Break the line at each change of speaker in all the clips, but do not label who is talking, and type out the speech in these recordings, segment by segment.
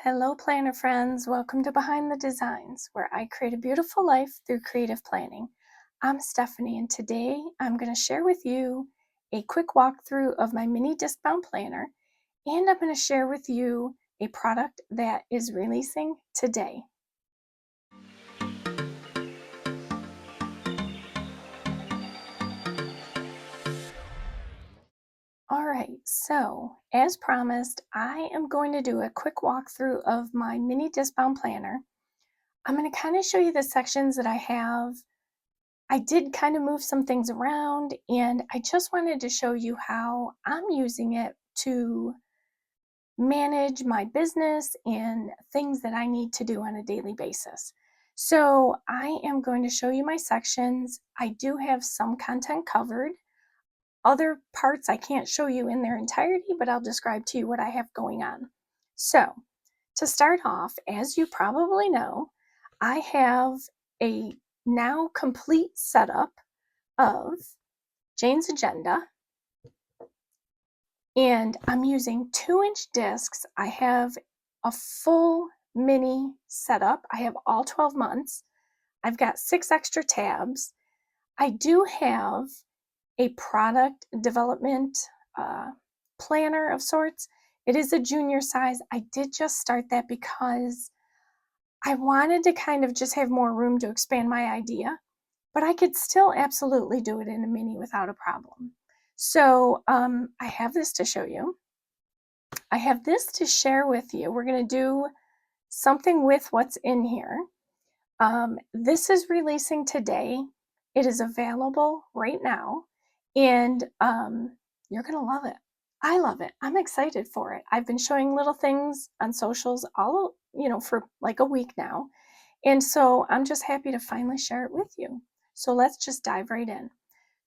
Hello, planner friends. Welcome to Behind the Designs, where I create a beautiful life through creative planning. I'm Stephanie, and today I'm going to share with you a quick walkthrough of my Mini Discbound Planner, and I'm going to share with you a product that is releasing today. All right, so as promised, I am going to do a quick walkthrough of my Mini Discbound Planner. I'm going to kind of show you the sections that I have. I did kind of move some things around, and I just wanted to show you how I'm using it to manage my business and things that I need to do on a daily basis. So I am going to show you my sections. I do have some content covered. Other parts I can't show you in their entirety, but I'll describe to you what I have going on. So to start off, as you probably know, I have a now complete setup of Jane's Agenda, and I'm using 2-inch discs. I have a full mini setup. I have all 12 months. I've got 6 extra tabs. I do have a product development planner of sorts. It is a junior size. I did just start that because I wanted to kind of just have more room to expand my idea, but I could still absolutely do it in a mini without a problem. So I have this to show you. I have this to share with you. We're going to do something with what's in here. This is releasing today. It is available right now, and you're going to love it. I love it. I'm excited for it. I've been showing little things on socials all, for like a week now. And so I'm just happy to finally share it with you. So let's just dive right in.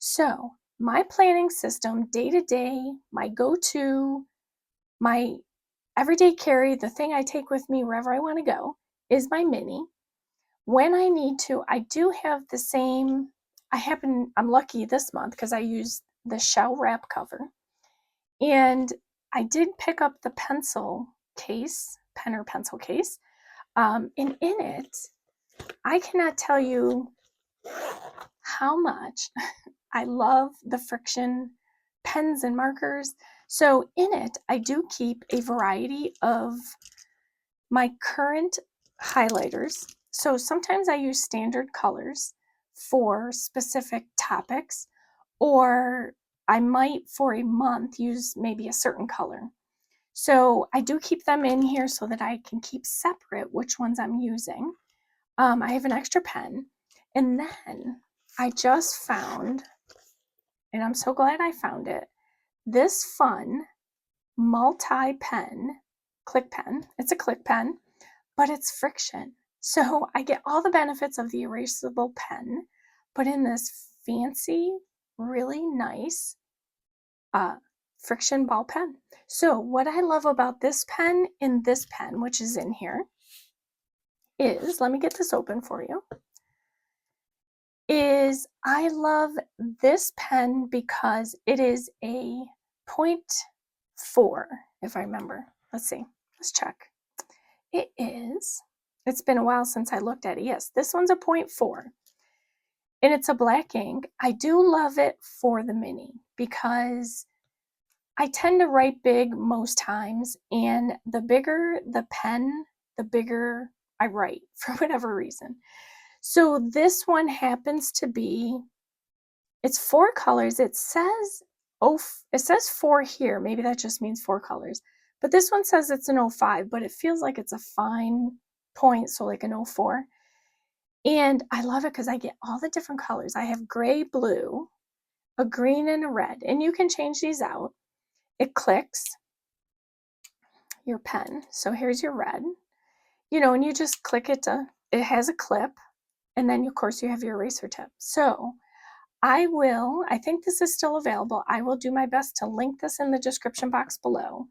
So my planning system, day to day, my go-to, my everyday carry, the thing I take with me wherever I want to go, is my mini. When I need to, I do have the same, I'm lucky this month because I used the shell wrap cover. And I did pick up the pencil case, pen or pencil case. And in it, I cannot tell you how much I love the friction pens and markers. So in it, I do keep a variety of my current highlighters. So sometimes I use standard colors for specific topics, or I might for a month use maybe a certain color. So I do keep them in here so that I can keep separate which ones I'm using. I have an extra pen, and then I just found, and I'm so glad I found it, this fun multi-pen click pen. It's a click pen, but it's friction. So I get all the benefits of the erasable pen, but in this fancy, really nice friction ball pen. So what I love about this pen and this pen, which is in here, is, let me get this open for you, is I love this pen because it is a 0.4, if I remember. Let's see, let's check. It's been a while since I looked at it. Yes, this one's a 0.4, and it's a black ink. I do love it for the mini because I tend to write big most times, and the bigger the pen, the bigger I write for whatever reason. So this one happens to be, it's 4 colors. It says 4 here. Maybe that just means 4 colors. But this one says it's an 05, but it feels like it's a fine point, so like an 04. And I love it because I get all the different colors. I have gray, blue, a green, and a red. And you can change these out. It clicks your pen. So here's your red. And you just click it it has a clip. And then, of course, you have your eraser tip. So I think this is still available. I will do my best to link this in the description box below.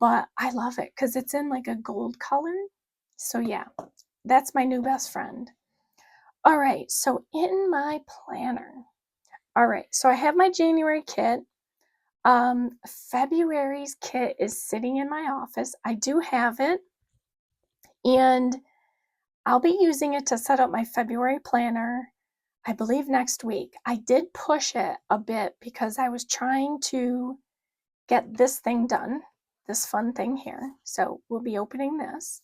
But I love it because it's in like a gold color. So yeah, that's my new best friend. All right, so in my planner. All right, so I have my January kit. February's kit is sitting in my office. I do have it And I'll be using it to set up my February planner, I believe next week. I did push it a bit because I was trying to get this thing done, this fun thing here. So we'll be opening this.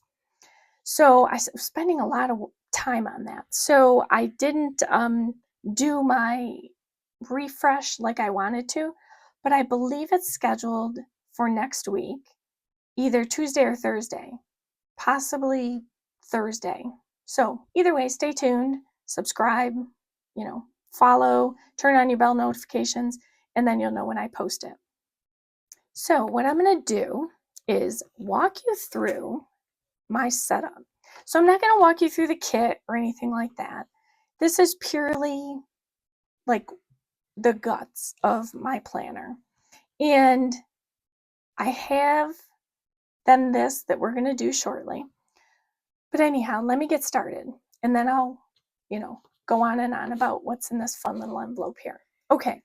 So I was spending a lot of time on that. So I didn't do my refresh like I wanted to, but I believe it's scheduled for next week, either Tuesday or Thursday, possibly Thursday. So either way, stay tuned, subscribe, follow, turn on your bell notifications, and then you'll know when I post it. So what I'm going to do is walk you through my setup. So I'm not going to walk you through the kit or anything like that. This is purely like the guts of my planner. And I have then this that we're going to do shortly. But anyhow, let me get started. And then I'll, go on and on about what's in this fun little envelope here. Okay.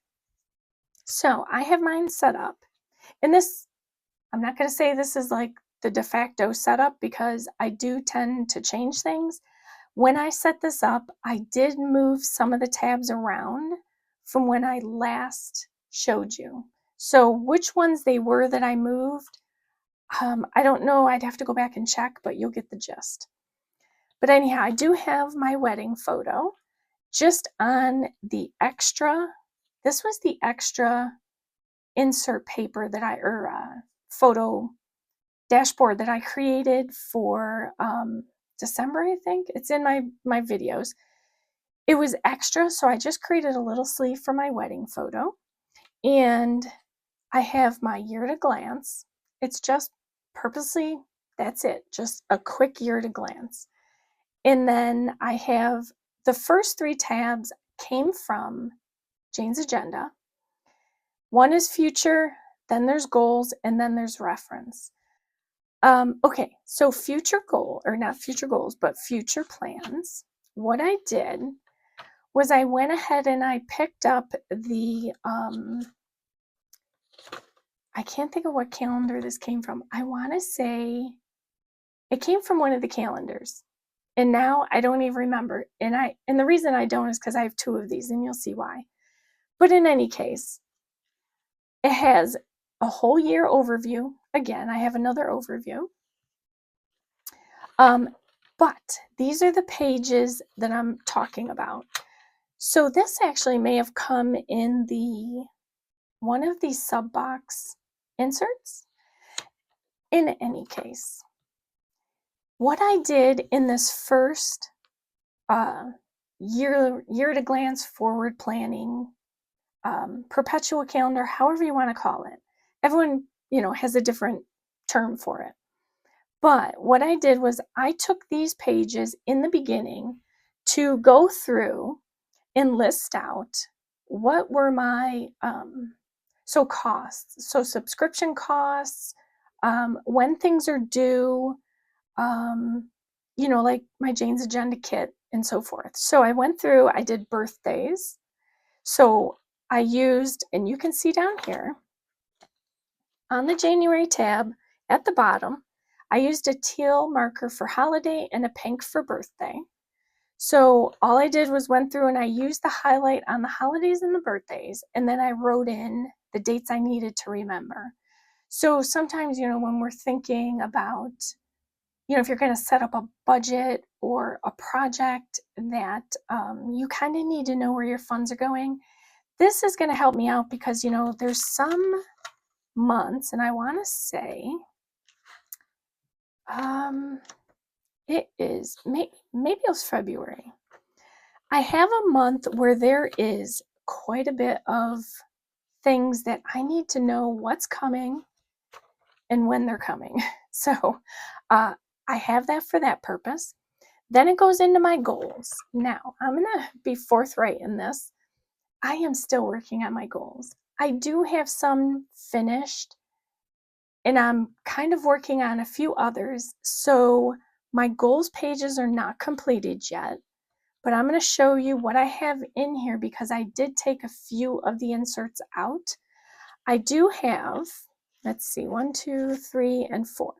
So I have mine set up. And this, I'm not going to say this is like the de facto setup because I do tend to change things. When I set this up, I did move some of the tabs around from when I last showed you. So which ones they were that I moved, I don't know. I'd have to go back and check, but you'll get the gist. But anyhow, I do have my wedding photo just on the extra. This was the extra insert paper that photo dashboard that I created for December, I think. It's in my videos. It was extra, so I just created a little sleeve for my wedding photo. And I have my year at a glance. It's just purposely, that's it, just a quick year at a glance. And then I have the first 3 tabs came from Jane's agenda. One is future, then there's goals, and then there's reference. Okay, so future goal, or not future goals, but future plans. What I did was I went ahead and I picked up the, I can't think of what calendar this came from. I want to say it came from one of the calendars. And now I don't even remember. And the reason I don't is because I have 2 of these, and you'll see why. But in any case, it has a whole year overview. Again, I have another overview. But these are the pages that I'm talking about. So this actually may have come in one of these sub box inserts. In any case, what I did in this first year at a glance forward planning, perpetual calendar, however you want to call it. Everyone, has a different term for it. But what I did was I took these pages in the beginning to go through and list out what were my costs. So subscription costs, when things are due, like my Jane's Agenda kit and so forth. So I went through, I did birthdays. So I used, and you can see down here on the January tab at the bottom, I used a teal marker for holiday and a pink for birthday. So all I did was went through and I used the highlight on the holidays and the birthdays, and then I wrote in the dates I needed to remember. So sometimes, when we're thinking about, if you're going to set up a budget or a project that you kind of need to know where your funds are going, this is going to help me out because, there's some months, and I want to say it is, maybe it was February. I have a month where there is quite a bit of things that I need to know what's coming and when they're coming. So I have that for that purpose. Then it goes into my goals. Now, I'm going to be forthright in this. I am still working on my goals. I do have some finished, and I'm kind of working on a few others. So my goals pages are not completed yet, but I'm going to show you what I have in here because I did take a few of the inserts out. I do have, let's see, 1, 2, 3, and 4.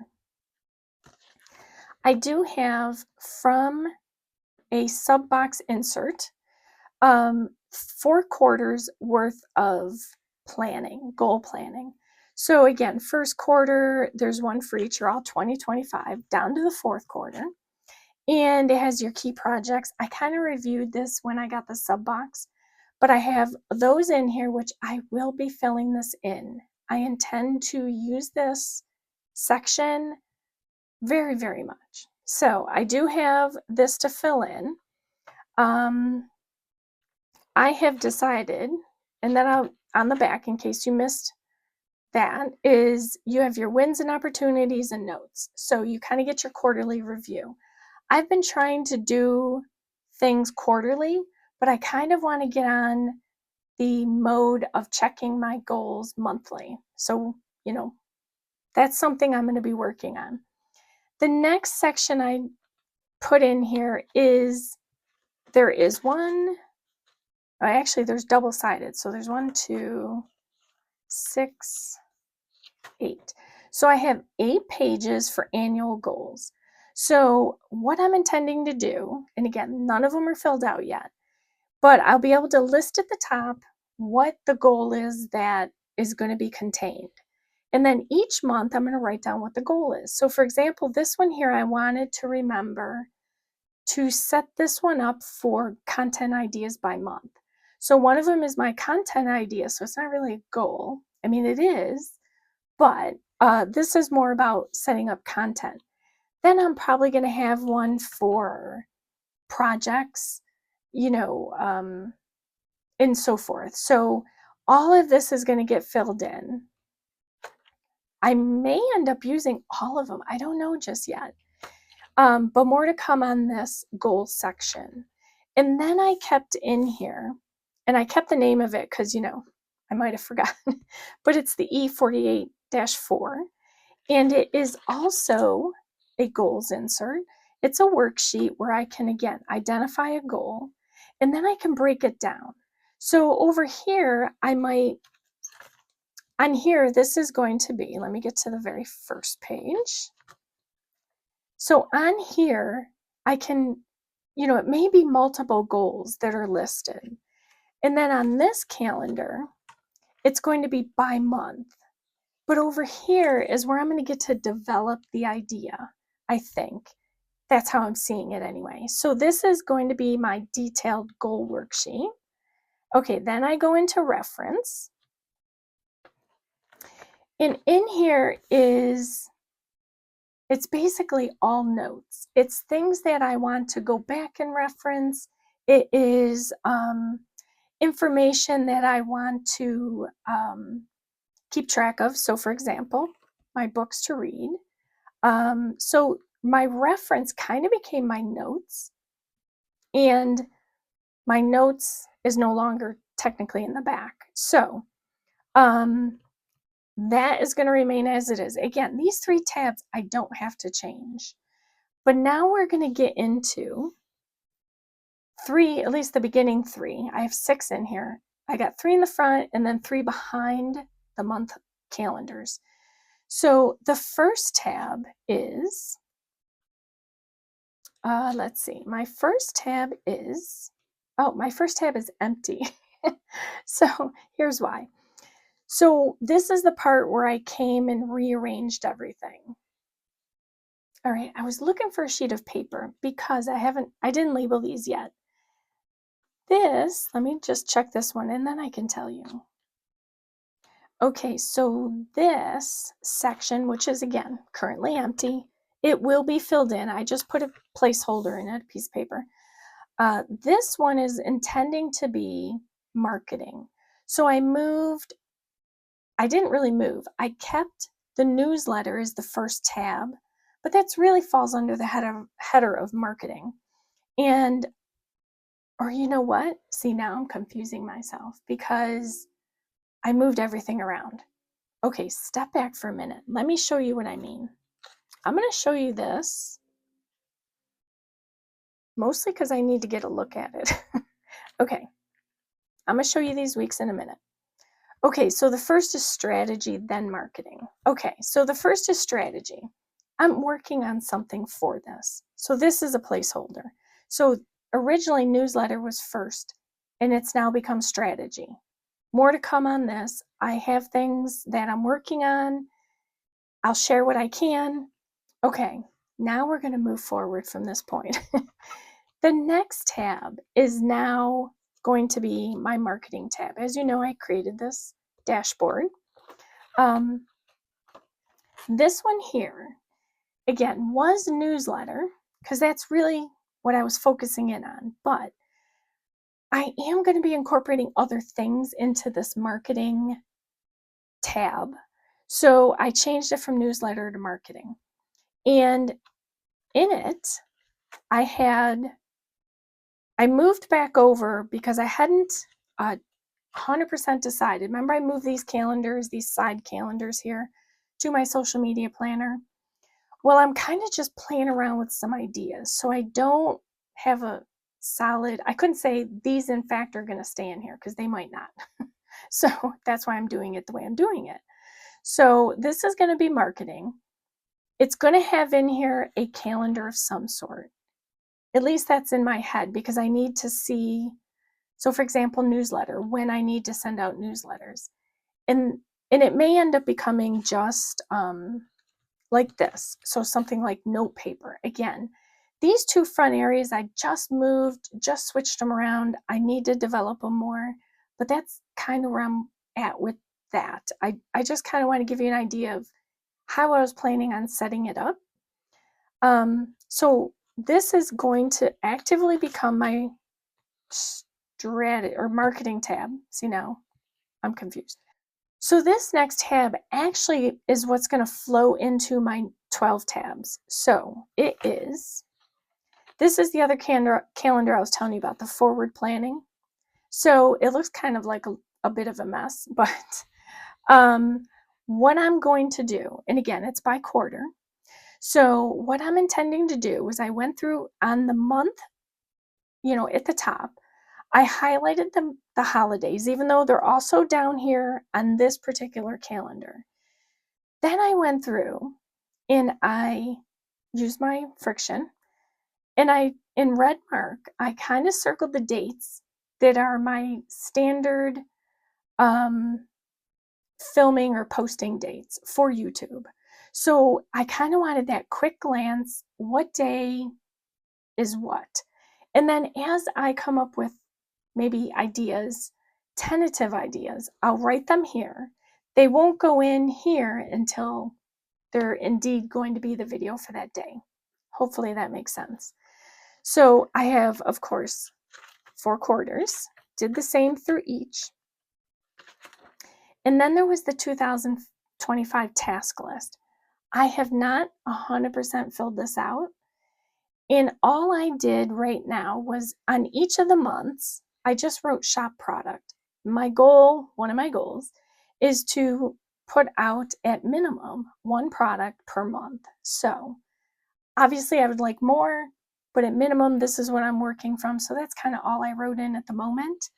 I do have from a sub box insert 4 quarters worth of planning, goal planning. So again, first quarter, there's one for each year, all 2025, down to the fourth quarter. And it has your key projects. I kind of reviewed this when I got the sub box, but I have those in here, which I will be filling this in. I intend to use this section very, very much. So I do have this to fill in. I have decided, and then I'll, on the back, in case you missed that, is you have your wins and opportunities and notes. So you kind of get your quarterly review. I've been trying to do things quarterly, but I kind of want to get on the mode of checking my goals monthly. So, that's something I'm going to be working on. The next section I put in here is, there is one, actually there's double-sided. So there's 1, 2, 6, 8. So I have 8 pages for annual goals. So what I'm intending to do, and again, none of them are filled out yet, but I'll be able to list at the top what the goal is that is going to be contained. And then each month I'm going to write down what the goal is. So for example, this one here, I wanted to remember to set this one up for content ideas by month. So one of them is my content idea. So it's not really a goal. I mean, it is, but this is more about setting up content. Then I'm probably going to have one for projects, and so forth. So all of this is going to get filled in. I may end up using all of them. I don't know just yet. But more to come on this goals section. And then I kept in here, and I kept the name of it because, I might have forgotten, but it's the E48-4. And it is also a goals insert. It's a worksheet where I can, again, identify a goal, and then I can break it down. So over here, on here, this is going to be, let me get to the very first page. So on here, I can, it may be multiple goals that are listed. And then on this calendar, it's going to be by month. But over here is where I'm going to get to develop the idea, I think. That's how I'm seeing it anyway. So this is going to be my detailed goal worksheet. Okay, then I go into reference. And in here it's basically all notes. It's things that I want to go back and reference. It is information that I want to keep track of. So for example, my books to read. So my reference kind of became my notes, and my notes is no longer technically in the back. So that is going to remain as it is. Again, these 3 tabs I don't have to change. But now we're going to get into 3, at least the beginning 3. I have 6 in here. I got 3 in the front and then 3 behind the month calendars. So the first tab is, let's see, my first tab is empty. So here's why. So this is the part where I came and rearranged everything. All right, I was looking for a sheet of paper because I didn't label these yet. This, let me just check this one and then I can tell you. Okay, so this section, which is again currently empty, it will be filled in. I just put a placeholder in it, a piece of paper. This one is intending to be marketing. So I didn't really move. I kept the newsletter as the first tab, but that's really falls under the header of marketing. Or you know what? See, now I'm confusing myself because I moved everything around. Okay, step back for a minute. Let me show you what I mean. I'm going to show you this, mostly because I need to get a look at it. Okay, I'm going to show you these weeks in a minute. Okay, so the first is strategy, then marketing. Okay, so the first is strategy. I'm working on something for this. So this is a placeholder. So originally newsletter was first, and it's now become strategy. More to come on this. I have things that I'm working on. I'll share what I can. Okay, now we're going to move forward from this point. The next tab is now going to be my marketing tab. As you know, I created this dashboard. This one here, again, was newsletter, because that's really what I was focusing in on. But I am going to be incorporating other things into this marketing tab. So I changed it from newsletter to marketing. And in it, I moved back over because I hadn't 100% decided. Remember, I moved these calendars, these side calendars here, to my social media planner. Well, I'm kind of just playing around with some ideas. So I don't have a solid, I couldn't say these in fact are going to stay in here because they might not. So that's why I'm doing it the way I'm doing it. So this is going to be marketing. It's going to have in here a calendar of some sort. At least that's in my head because I need to see. So for example, newsletter, when I need to send out newsletters. And it may end up becoming just like this. So something like note paper. Again, these two front areas I just moved, just switched them around. I need to develop them more, but that's kind of where I'm at with that. I just kind of want to give you an idea of how I was planning on setting it up. So this is going to actively become my strategy or marketing tab. See, now I'm confused. So this next tab actually is what's going to flow into my 12 tabs. So this is the other calendar I was telling you about, the forward planning. So it looks kind of like a bit of a mess, but what I'm going to do, and again, it's by quarter. So what I'm intending to do is I went through on the month, at the top, I highlighted the holidays, even though they're also down here on this particular calendar. Then I went through and I used my friction, and in red mark, I kind of circled the dates that are my standard filming or posting dates for YouTube. So I kind of wanted that quick glance, what day is what? And then as I come up with maybe ideas, tentative ideas, I'll write them here. They won't go in here until they're indeed going to be the video for that day. Hopefully that makes sense. So I have, of course, 4 quarters, did the same through each. And then there was the 2025 task list. I have not 100% filled this out. And all I did right now was on each of the months, I just wrote shop product. My goal, one of my goals, is to put out at minimum 1 product per month. So obviously I would like more, but at minimum, this is what I'm working from. So that's kind of all I wrote in at the moment.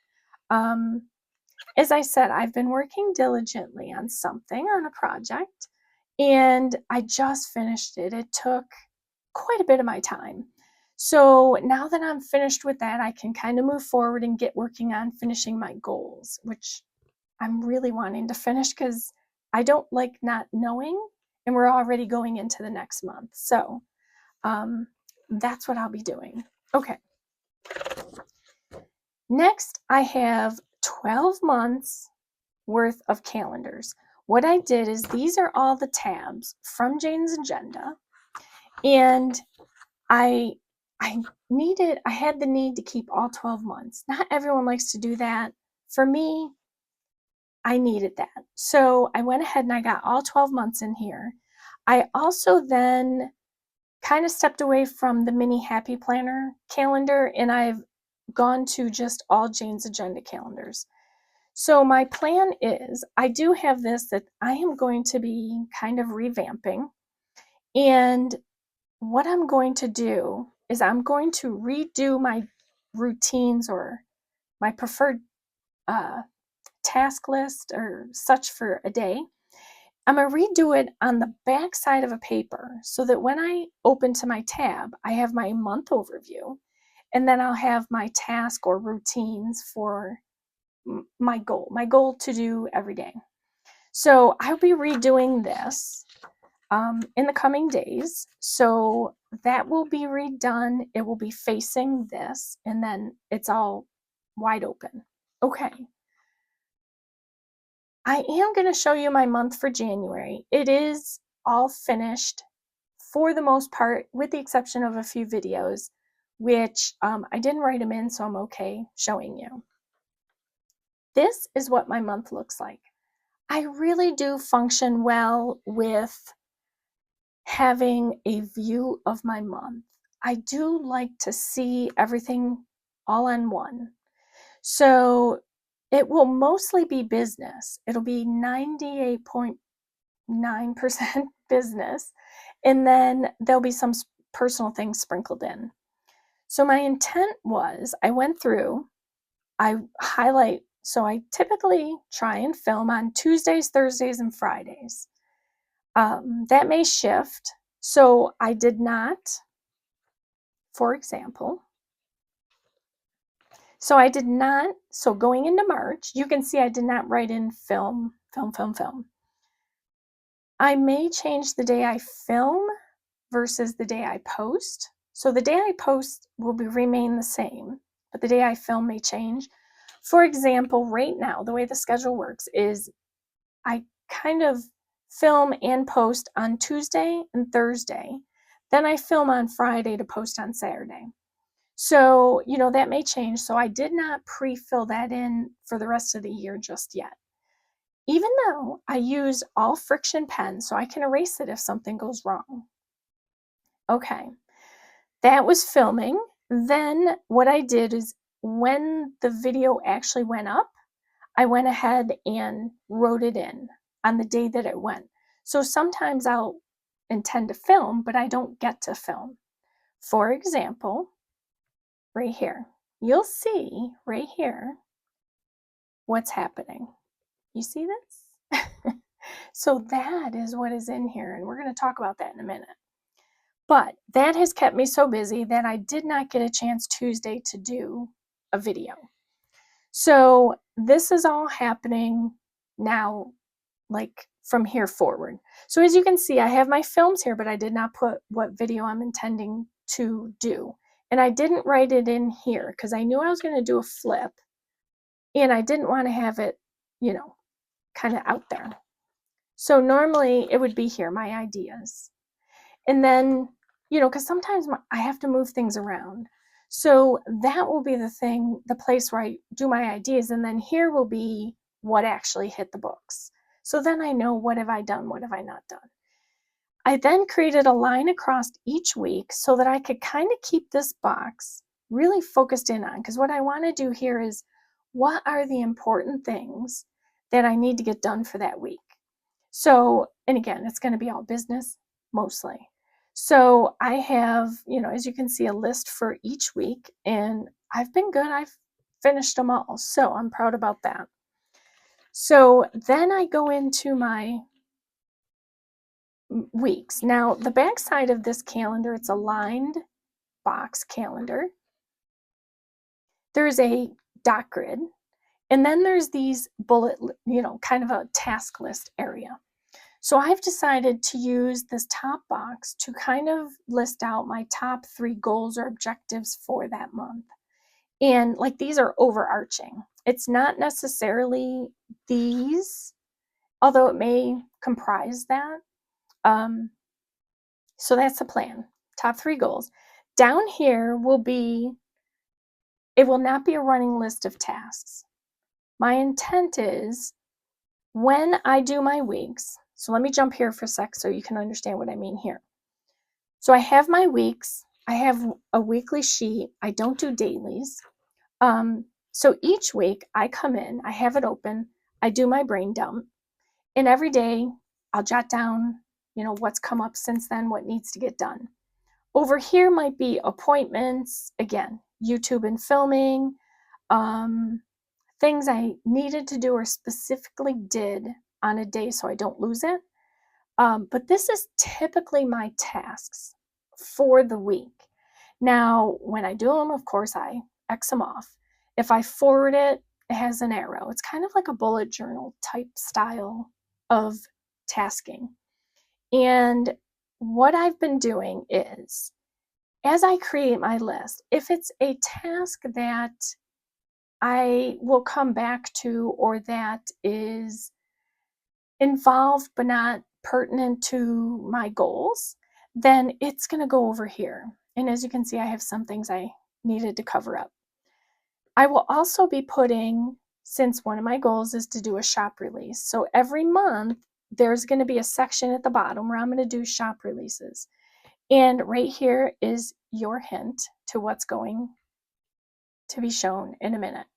As I said, I've been working diligently on something, on a project, and I just finished it. It took quite a bit of my time. So now that I'm finished with that, I can kind of move forward and get working on finishing my goals, which I'm really wanting to finish because I don't like not knowing, and we're already going into the next month. So that's what I'll be doing. Okay. Next, I have 12 months worth of calendars. What I did is these are all the tabs from Jane's agenda, and I had the need to keep all 12 months. Not everyone likes to do that. For me, I needed that. So I went ahead and I got all 12 months in here. I also then kind of stepped away from the mini happy planner calendar, and I've gone to just all Jane's agenda calendars. So my plan is, I do have this that I am going to be kind of revamping. And what I'm going to do is I'm going to redo my routines or my preferred task list or such for a day. I'm going to redo it on the back side of a paper so that when I open to my tab, I have my month overview, and then I'll have my task or routines for my goal to do every day. So I'll be redoing this in the coming days. So that will be redone. It will be facing this, and then it's all wide open. Okay. I am going to show you my month for January. It is all finished for the most part, with the exception of a few videos, which I didn't write them in, so I'm okay showing you. This is what my month looks like. I really do function well with having a view of my month. I do like to see everything all on one. So it will mostly be business. It'll be 98.9% business. And then there'll be some personal things sprinkled in. So my intent was, I went through, I highlight, so I typically try and film on Tuesdays, Thursdays, and Fridays. That may shift. So I did not, for example, so going into March, you can see I did not write in film. I may change the day I film versus the day I post. So the day I post will remain the same, but the day I film may change. For example, right now, the way the schedule works is I kind of film and post on Tuesday and Thursday. Then I film on Friday to post on Saturday. So, that may change. So I did not pre-fill that in for the rest of the year just yet. Even though I use all friction pens, so I can erase it if something goes wrong. Okay, that was filming. Then what I did is when the video actually went up, I went ahead and wrote it in on the day that it went. So sometimes I'll intend to film, but I don't get to film. For example, right here, you'll see right here what's happening. You see this? So that is what is in here, and we're going to talk about that in a minute. But that has kept me so busy that I did not get a chance Tuesday to do a video. So this is all happening now, like from here forward. So as you can see, I have my films here, but I did not put what video I'm intending to do. And I didn't write it in here because I knew I was going to do a flip, and I didn't want to have it, kind of out there. So normally it would be here, my ideas. And then, because sometimes I have to move things around. So that will be the place where I do my ideas. And then here will be what actually hit the books. So then I know, what have I done? What have I not done? I then created a line across each week so that I could kind of keep this box really focused in on. Because what I want to do here is, what are the important things that I need to get done for that week? So, and again, it's going to be all business mostly. So I have, as you can see, a list for each week, and I've been good. I've finished them all. So I'm proud about that. So then I go into my weeks. Now, the back side of this calendar, it's a lined box calendar. There's a dot grid, and then there's these bullet, kind of a task list area. So I've decided to use this top box to kind of list out my top 3 goals or objectives for that month. And like, these are overarching. It's not necessarily these, although it may comprise that. So that's the plan. Top 3 goals. Down here it will not be a running list of tasks. My intent is, when I do my weeks, so let me jump here for a sec so you can understand what I mean here. So I have my weeks. I have a weekly sheet. I don't do dailies. So each week I come in, I have it open, I do my brain dump, and every day I'll jot down, what's come up since then, what needs to get done. Over here might be appointments, again, YouTube and filming, things I needed to do or specifically did on a day so I don't lose it. But this is typically my tasks for the week. Now, when I do them, of course, I X them off. If I forward it, it has an arrow. It's kind of like a bullet journal type style of tasking. And what I've been doing is, as I create my list, if it's a task that I will come back to or that is involved but not pertinent to my goals, then it's going to go over here. And as you can see, I have some things I needed to cover up. I will also be putting, since one of my goals is to do a shop release, so every month there's going to be a section at the bottom where I'm going to do shop releases. And right here is your hint to what's going to be shown in a minute.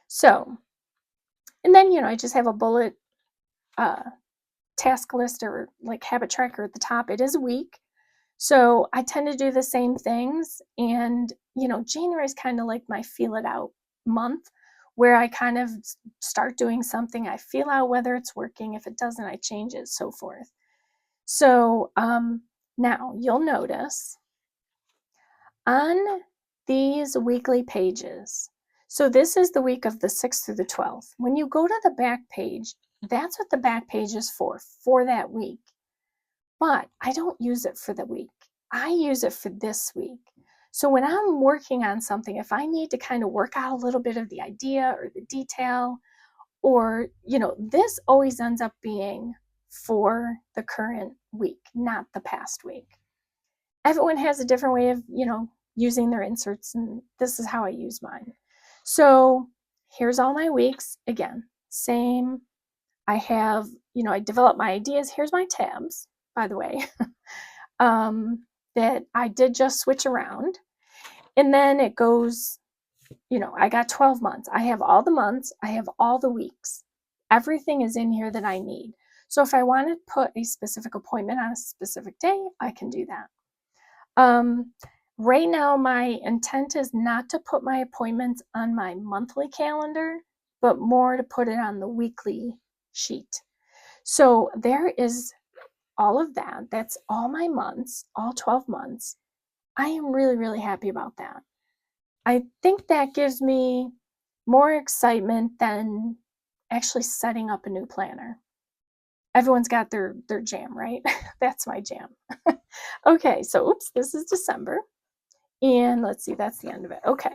So, and then, I just have a bullet task list or like habit tracker at the top. It is a week. So I tend to do the same things. And, January is kind of like my feel it out month where I kind of start doing something. I feel out whether it's working. If it doesn't, I change it, so forth. So now you'll notice on these weekly pages, so this is the week of the 6th through the 12th. When you go to the back page, that's what the back page is for that week. But I don't use it for the week. I use it for this week. So when I'm working on something, if I need to kind of work out a little bit of the idea or the detail, or, this always ends up being for the current week, not the past week. Everyone has a different way of, using their inserts, and this is how I use mine. So here's all my weeks. Again, same. I have, I develop my ideas. Here's my tabs, by the way, that I did just switch around. And then it goes, I got 12 months. I have all the months. I have all the weeks. Everything is in here that I need. So if I want to put a specific appointment on a specific day, I can do that. Right now, my intent is not to put my appointments on my monthly calendar, but more to put it on the weekly sheet. So there is all of that. That's all my months, all 12 months. I am really, really happy about that. I think that gives me more excitement than actually setting up a new planner. Everyone's got their jam, right? That's my jam. Okay, so oops, this is December. And let's see, that's the end of it. Okay,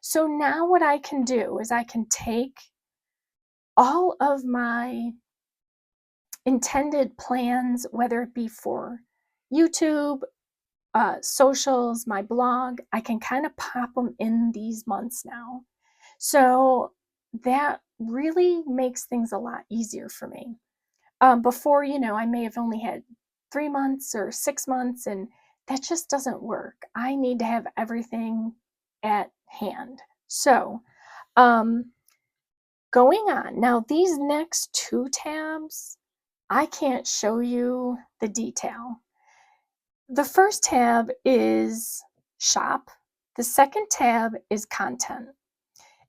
so now what I can do is I can take all of my intended plans, whether it be for YouTube, socials, my blog, I can kind of pop them in these months now. So that really makes things a lot easier for me. Before, I may have only had 3 months or 6 months, and that just doesn't work. I need to have everything at hand. So, going on. Now, these next 2 tabs, I can't show you the detail. The first tab is shop. The second tab is content.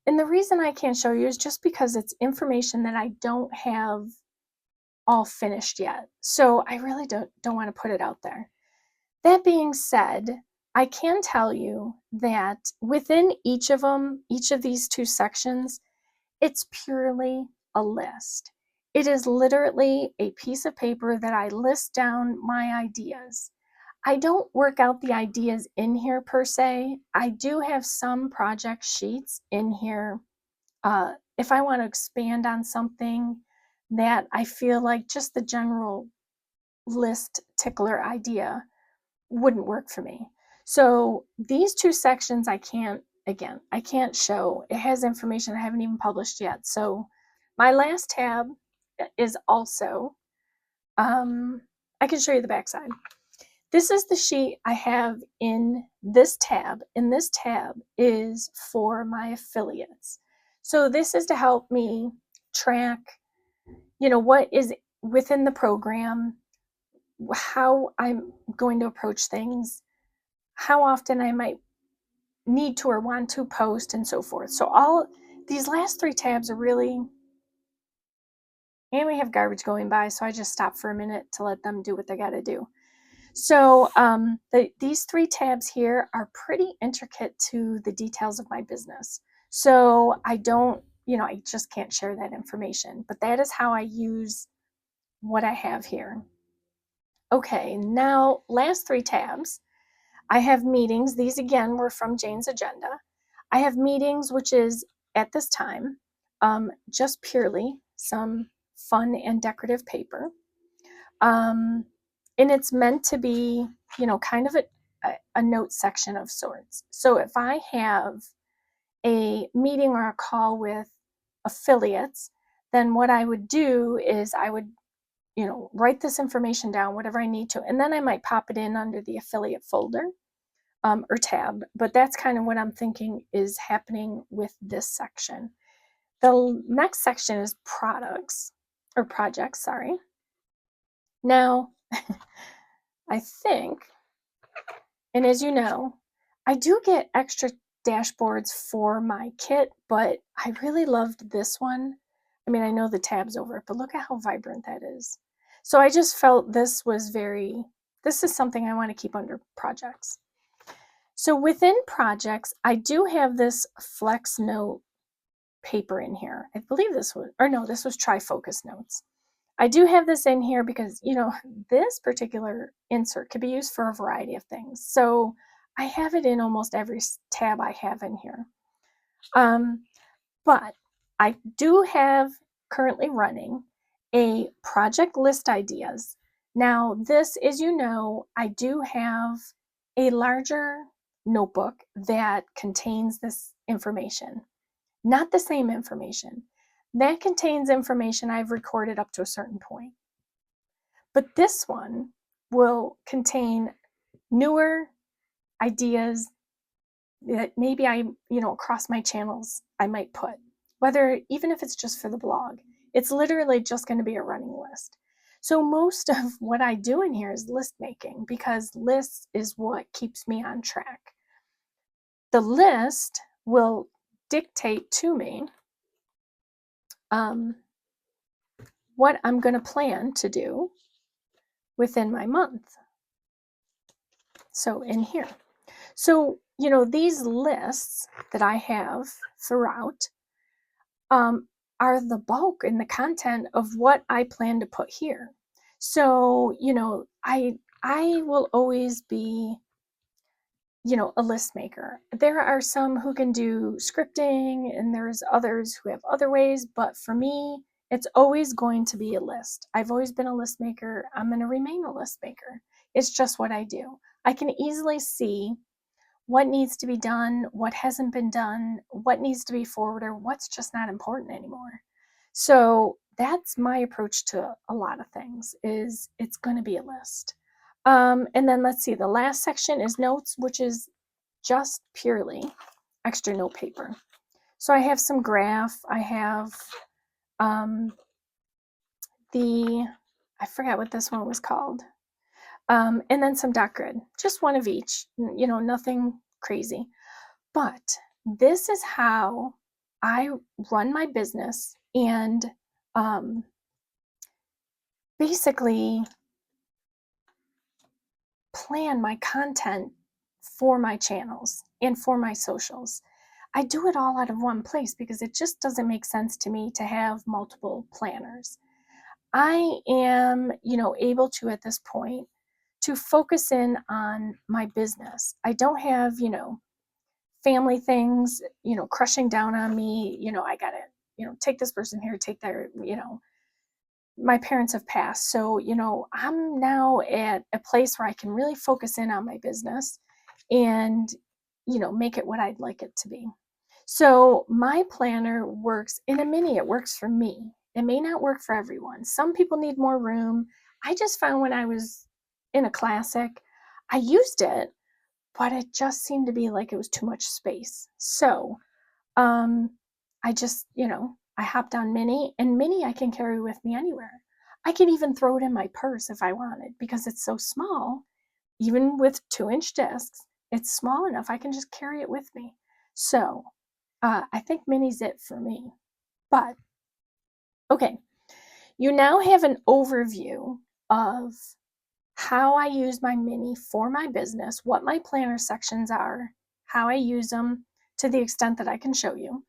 And the reason I can't show you is just because it's information that I don't have all finished yet. So I really don't want to put it out there. That being said, I can tell you that within each of them, each of these 2 sections, it's purely a list. It is literally a piece of paper that I list down my ideas. I don't work out the ideas in here per se. I do have some project sheets in here. If I want to expand on something that I feel like just the general list tickler idea wouldn't work for me. So these 2 sections I can't show. It has information I haven't even published yet. So my last tab is also, I can show you the backside. This is the sheet I have in this tab. And this tab is for my affiliates. So this is to help me track, what is within the program, how I'm going to approach things, how often I might need to or want to post, and so forth. So all these last 3 tabs are really and we have garbage going by, so I just stop for a minute to let them do what they got to do. So these 3 tabs here are pretty intricate to the details of my business. So I don't, I just can't share that information, but that is how I use what I have here. Okay, now last 3 tabs. I have meetings. These again were from Jane's agenda. I have meetings, which is at this time just purely some fun and decorative paper. And it's meant to be, kind of a note section of sorts. So if I have a meeting or a call with affiliates, then what I would do is I would, write this information down, whatever I need to, and then I might pop it in under the affiliate folder or tab. But that's kind of what I'm thinking is happening with this section. The next section is projects. Sorry. Now, I think, and as you know, I do get extra dashboards for my kit, but I really loved this one. I mean, I know the tab's over it, but look at how vibrant that is. So I just felt this is something I want to keep under projects. So within projects, I do have this flex note paper in here. I believe this was Trifocus notes. I do have this in here because, this particular insert could be used for a variety of things. So I have it in almost every tab I have in here. But I do have currently running a project list ideas. Now this, as you know, I do have a larger notebook that contains this information, not the same information. That contains information I've recorded up to a certain point. But this one will contain newer ideas that maybe across my channels I might put, even if it's just for the blog. It's literally just going to be a running list. So most of what I do in here is list making, because lists is what keeps me on track. The list will dictate to me what I'm going to plan to do within my month. So in here. So, these lists that I have throughout are the bulk and the content of what I plan to put here. So, I will always be, a list maker. There are some who can do scripting and there's others who have other ways, but for me, it's always going to be a list. I've always been a list maker. I'm going to remain a list maker. It's just what I do. I can easily see what needs to be done, what hasn't been done, what needs to be forwarded, what's just not important anymore. So that's my approach to a lot of things, is it's going to be a list. And then let's see, the last section is notes, which is just purely extra note paper. So I have some graph, I have I forgot what this one was called. And then some dot grid, just one of each, nothing crazy. But this is how I run my business and basically plan my content for my channels and for my socials. I do it all out of one place because it just doesn't make sense to me to have multiple planners. I am, able to, at this point, to focus in on my business. I don't have, family things, crushing down on me. I gotta, take this person here, take that, my parents have passed. So, I'm now at a place where I can really focus in on my business and, make it what I'd like it to be. So my planner works in a mini. It works for me. It may not work for everyone. Some people need more room. I just found when I was in a classic, I used it, but it just seemed to be like it was too much space. So I just, I hopped on mini, and mini I can carry with me anywhere. I can even throw it in my purse if I wanted, because it's so small. Even with 2-inch discs, it's small enough I can just carry it with me. So I think mini's it for me. But okay, you now have an overview of how I use my mini for my business, what my planner sections are, how I use them to the extent that I can show you.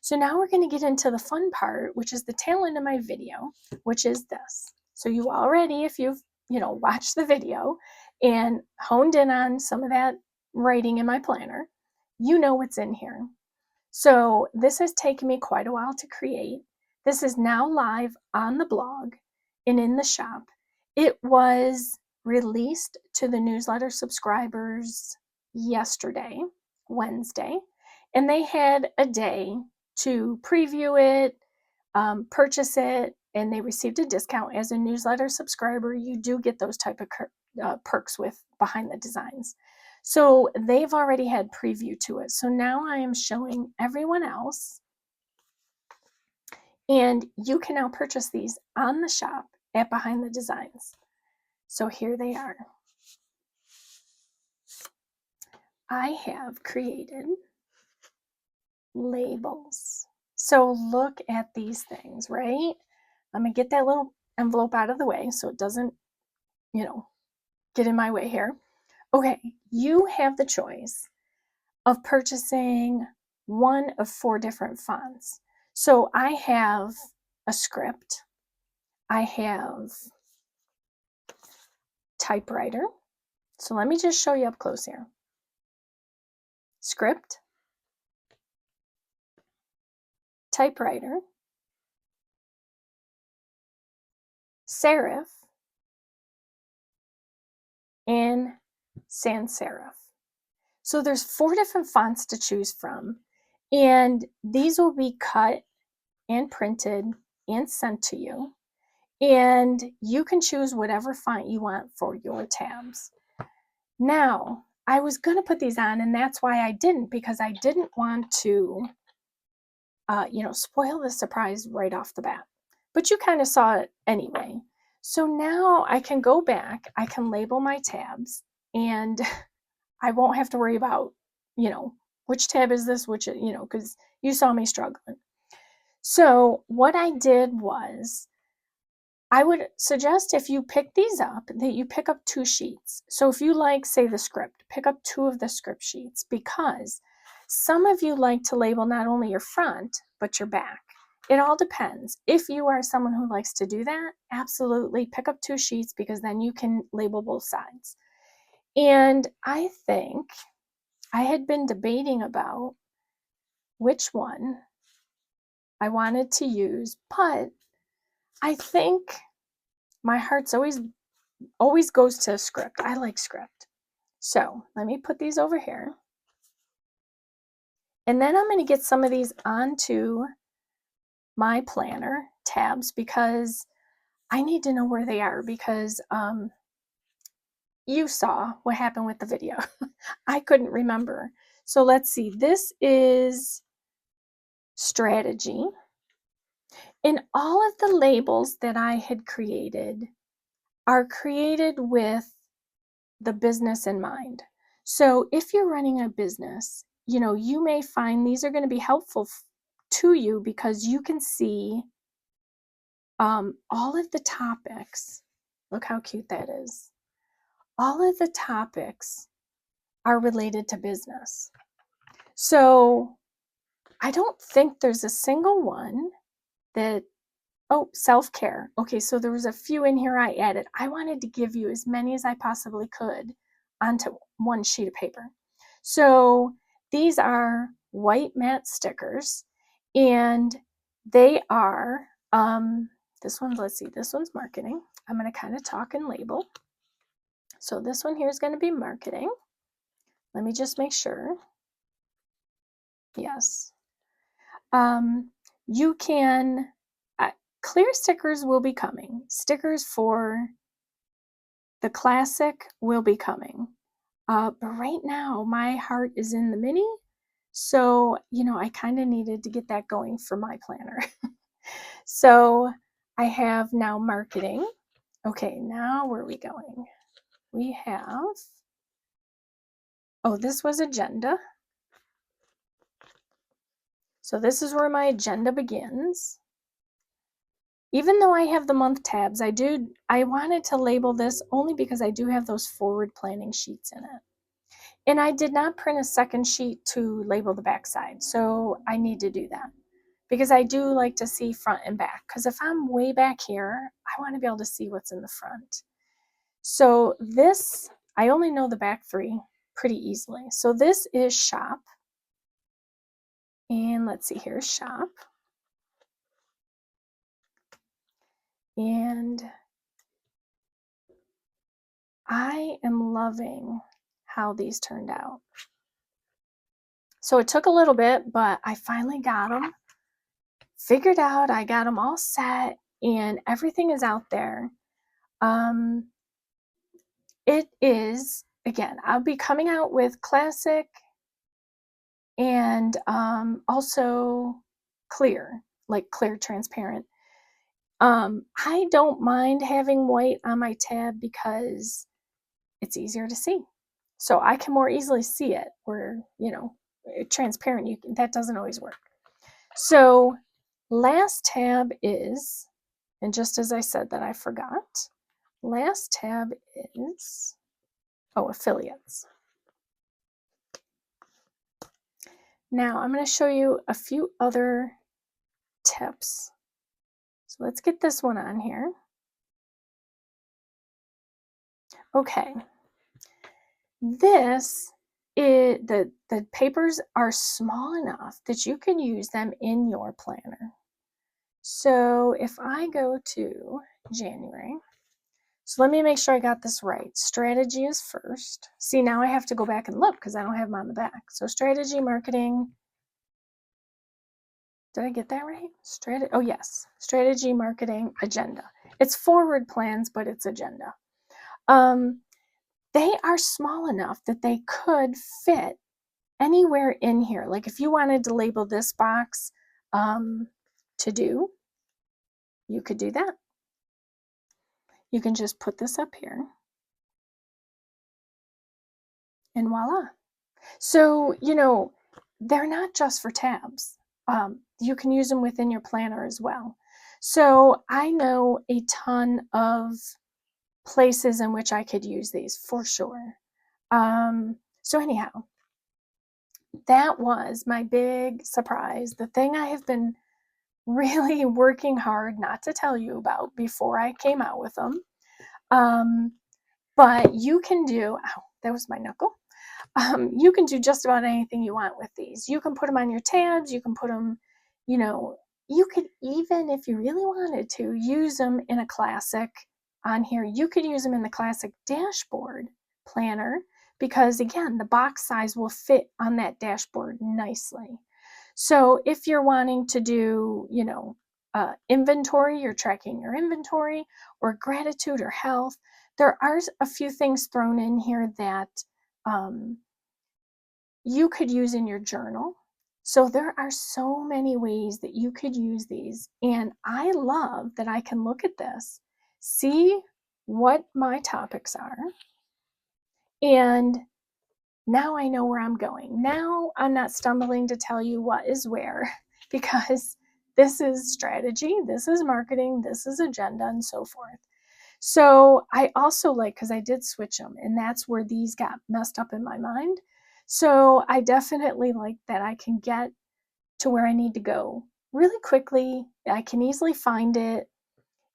So now we're going to get into the fun part, which is the tail end of my video, which is this. So you already, if you've, watched the video and honed in on some of that writing in my planner, you know what's in here. So this has taken me quite a while to create. This is now live on the blog and in the shop. It was released to the newsletter subscribers yesterday, Wednesday, and they had a day to preview it, purchase it, and they received a discount. As a newsletter subscriber, you do get those type of perks with Behind the Designs. So they've already had preview to it. So now I am showing everyone else, and you can now purchase these on the shop at Behind the Designs. So here they are. I have created labels. So look at these things, right? Let me get that little envelope out of the way so it doesn't, get in my way here. Okay, you have the choice of purchasing one of 4 different fonts. So I have a script, I have typewriter. So let me just show you up close here. Script, typewriter, serif, and sans serif. So there's 4 different fonts to choose from, and these will be cut and printed and sent to you. And you can choose whatever font you want for your tabs. Now, I was going to put these on, and that's why I didn't, because I didn't want to, spoil the surprise right off the bat. But you kind of saw it anyway. So now I can go back, I can label my tabs, and I won't have to worry about, which tab is this, because you saw me struggling. So what I did was, I would suggest if you pick these up, that you pick up 2 sheets. So if you like, say, the script, pick up 2 of the script sheets, because some of you like to label not only your front, but your back. It all depends. If you are someone who likes to do that, absolutely pick up 2 sheets, because then you can label both sides. And I think I had been debating about which one I wanted to use, but I think my heart's always goes to script. I like script. So let me put these over here. And then I'm going to get some of these onto my planner tabs, because I need to know where they are, because you saw what happened with the video. I couldn't remember. So let's see. This is strategy. And all of the labels that I had created are created with the business in mind. So if you're running a business, you may find these are going to be helpful to you, because you can see all of the topics. Look how cute that is. All of the topics are related to business. So I don't think there's a single one that, self-care. Okay, so there was a few in here I added. I wanted to give you as many as I possibly could onto one sheet of paper. So these are white matte stickers, and they are, this one's marketing. I'm going to kind of talk and label. So this one here is going to be marketing. Let me just make sure. Yes. You can, clear stickers will be coming. Stickers for the classic will be coming. But right now, my heart is in the mini. So, I kind of needed to get that going for my planner. So I have now marketing. Okay, now where are we going? We have, this was agenda. So this is where my agenda begins. Even though I have the month tabs, I wanted to label this only because I do have those forward planning sheets in it. And I did not print a second sheet to label the back side, so I need to do that because I do like to see front and back, because if I'm way back here, I want to be able to see what's in the front. So this, I only know the back three pretty easily. So this is shop. And let's see, here's shop. And I am loving how these turned out. So it took a little bit, but I finally got them figured out. I got them all set and everything is out there. It is, again, I'll be coming out with classic and also clear, like clear transparent. I don't mind having white on my tab because it's easier to see. So I can more easily see it, where, transparent, that doesn't always work. So last tab is, and just as I said that I forgot, last tab is, affiliates. Now I'm going to show you a few other tips. So let's get this one on here. Okay. This is, the papers are small enough that you can use them in your planner. So if I go to January, so let me make sure I got this right. Strategy is first. See, now I have to go back and look because I don't have them on the back. So strategy, marketing. Did I get that right? Oh yes, strategy, marketing, agenda. It's forward plans, but it's agenda. They are small enough that they could fit anywhere in here. Like if you wanted to label this box to do, you could do that. You can just put this up here and voila. So, they're not just for tabs. You can use them within your planner as well. So I know a ton of places in which I could use these for sure. So anyhow, that was my big surprise. The thing I have been really working hard not to tell you about before I came out with them. But you can do, ow, that was my knuckle. You can do just about anything you want with these. You can put them on your tabs. You can put them, you could even, if you really wanted to, use them in a classic on here. You could use them in the classic dashboard planner because, again, the box size will fit on that dashboard nicely. So if you're wanting to do, inventory, you're tracking your inventory, or gratitude or health, there are a few things thrown in here that you could use in your journal. So there are so many ways that you could use these. And I love that I can look at this, see what my topics are, and now I know where I'm going. Now I'm not stumbling to tell you what is where, because this is strategy, this is marketing, this is agenda, and so forth. So I also like, because I did switch them, and that's where these got messed up in my mind. So I definitely like that I can get to where I need to go really quickly. I can easily find it.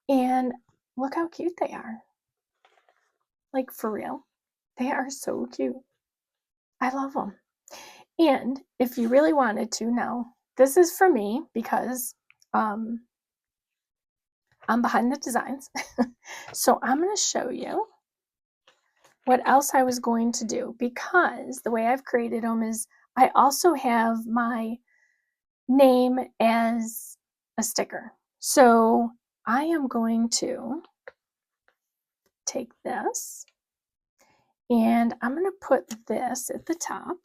And look how cute they are. Like, for real. They are so cute. I love them. And if you really wanted to, now, this is for me because I'm behind the designs. So I'm going to show you what else I was going to do, because the way I've created them is I also have my name as a sticker. So I am going to take this and I'm going to put this at the top.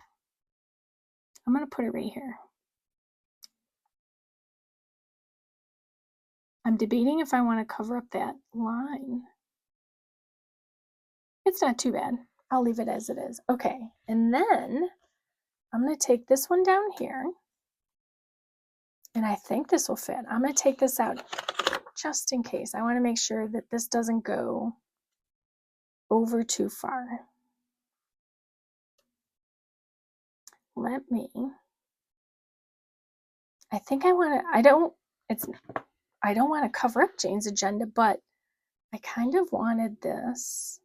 I'm going to put it right here. I'm debating if I want to cover up that line. It's not too bad. I'll leave it as it is. Okay, and then I'm going to take this one down here, and I think this will fit. I'm going to take this out just in case, I want to make sure that this doesn't go over too far. I think I want to, I don't want to cover up Jane's agenda, but I kind of wanted this.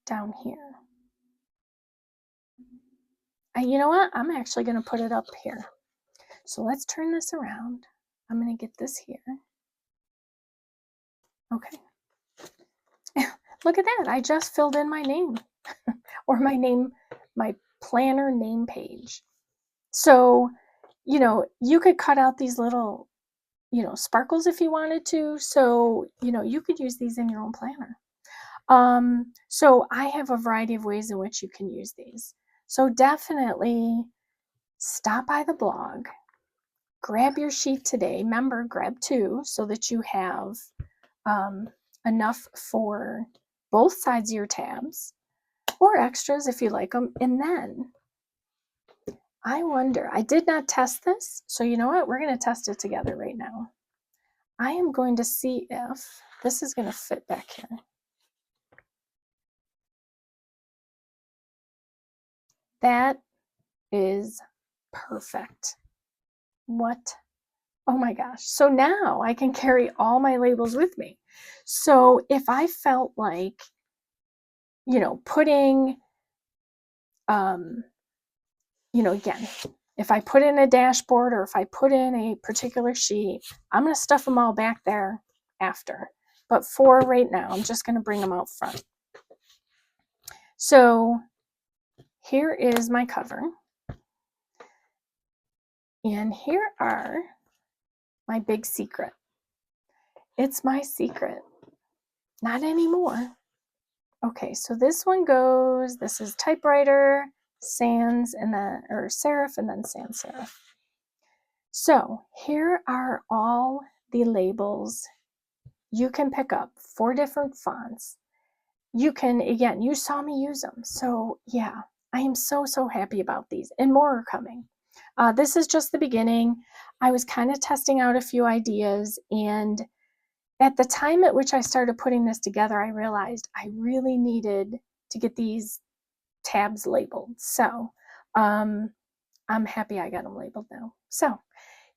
Down here. You know what? I'm actually going to put it up here. So let's turn this around. I'm going to get this here. Okay. Look at that. I just filled in my name or my planner name page. So, you know, you could cut out these little, you know, sparkles if you wanted to. So, you know, you could use these in your own planner. So I have a variety of ways in which you can use these. So definitely stop by the blog, grab your sheet today. Remember, grab 2 so that you have enough for both sides of your tabs, or extras if you like them. And then I wonder, I did not test this, so you know what? We're going to test it together right now. I am going to see if this is going to fit back here. That is perfect. What? Oh my gosh. So now I can carry all my labels with me. So if I felt like, you know, putting, you know, again, if I put in a dashboard or if I put in a particular sheet, I'm going to stuff them all back there after. But for right now, I'm just going to bring them out front. So here is my cover. And here are my big secret. It's my secret. Not anymore. Okay, so this one goes, this is typewriter, sans, and then, or serif, and then sans serif. So here are all the labels you can pick up, 4 different fonts. You can, again, you saw me use them. So yeah, I am so happy about these, and more are coming. This is just the beginning. I was kind of testing out a few ideas, and at the time at which I started putting this together, I realized I really needed to get these tabs labeled. So I'm happy I got them labeled now. So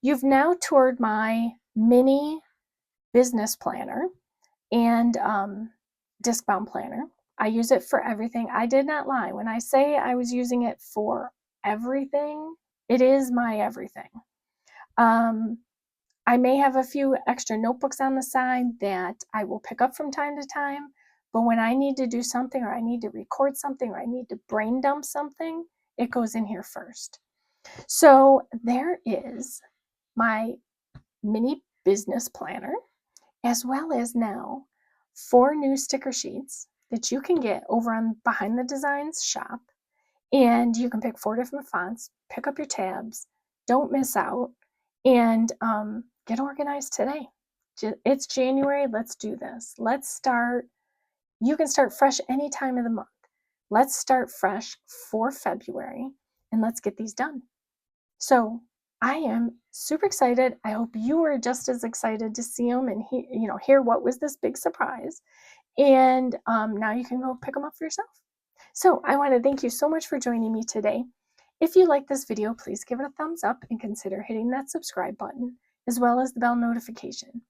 you've now toured my mini business planner and Discbound Planner. I use it for everything. I did not lie. When I say I was using it for everything, it is my everything. I may have a few extra notebooks on the side that I will pick up from time to time, but when I need to do something, or I need to record something, or I need to brain dump something, it goes in here first. So there is my mini business planner, as well as now 4 new sticker sheets that you can get over on Behind the Designs shop. And you can pick 4 different fonts, pick up your tabs, don't miss out, and get organized today. It's January. Let's do this. Let's start. You can start fresh any time of the month. Let's start fresh for February, and let's get these done. So I am super excited. I hope you were just as excited to see them and hear what was this big surprise. And now you can go pick them up for yourself. So I want to thank you so much for joining me today. If you like this video, please give it a thumbs up and consider hitting that subscribe button, as well as the bell notification.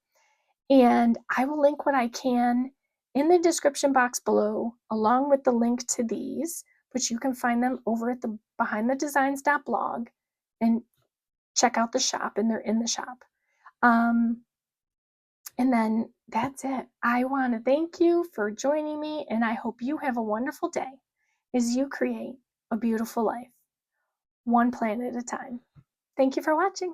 And I will link what I can in the description box below, along with the link to these, which you can find them over at the behindthedesigns.blog, and check out the shop, and they're in the shop. And then that's it. I want to thank you for joining me, and I hope you have a wonderful day as you create a beautiful life, one plan at a time. Thank you for watching.